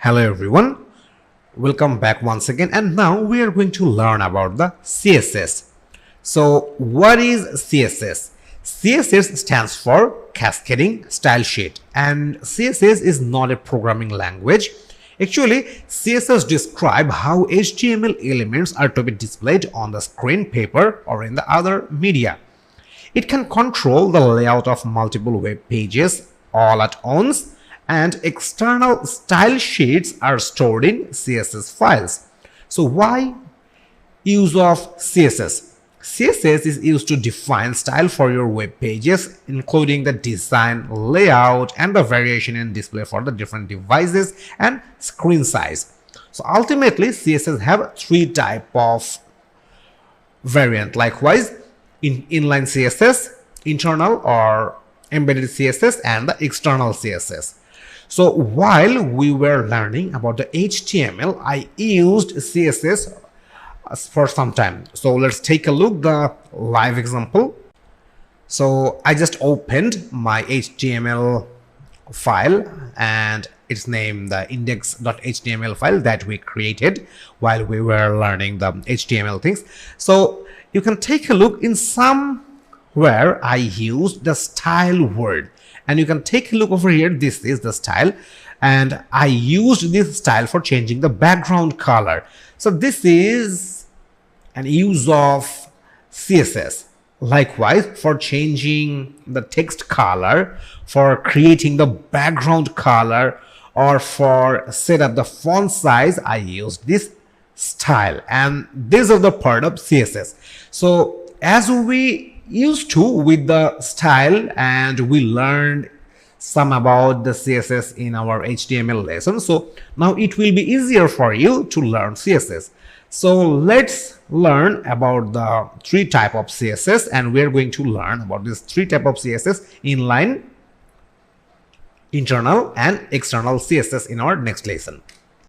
Hello everyone, welcome back once again, and now we are going to learn about the CSS. So what is CSS? CSS stands for Cascading Style Sheet, and CSS is not a programming language. Actually, CSS describes how HTML elements are to be displayed on the screen, paper, or in the other media. It can control the layout of multiple web pages all at once, and external style sheets are stored in CSS files. So why use of CSS? CSS is used to define style for your web pages, including the design, layout, and the variation in display for the different devices and screen size. So ultimately, CSS have three type of variant. Likewise, inline CSS, internal or embedded CSS, and the external CSS. So while we were learning about the HTML, I used CSS for some time. So let's take a look the live example. So I just opened my HTML file, and it's named the index.html file that we created while we were learning the HTML things. So you can take a look in somewhere I used the style word. And you can take a look over here. This is the style, and I used this style for changing the background color. So this is an use of CSS. Likewise, for changing the text color, for creating the background color, or for set up the font size, I used this style, and these are the part of CSS. So as we used to with the style, and we learned some about the CSS in our HTML lesson, so now it will be easier for you to learn CSS. So let's learn about the three type of CSS, and we're going to learn about these three type of CSS: inline, internal, and external CSS in our next lesson.